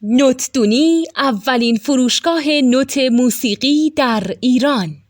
نوتدونی اولین فروشگاه نوت موسیقی در ایران.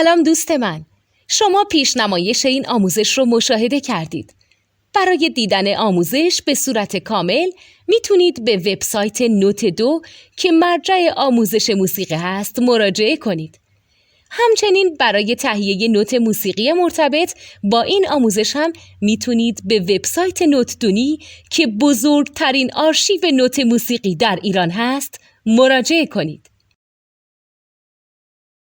سلام دوست من، شما پیشنمایش این آموزش رو مشاهده کردید. برای دیدن آموزش به صورت کامل میتونید به وبسایت نوت2 که مرجع آموزش موسیقی هست مراجعه کنید. همچنین برای تهیه نوت موسیقی مرتبط با این آموزش هم میتونید به وبسایت نوتدونی که بزرگترین آرشیو نوت موسیقی در ایران هست مراجعه کنید.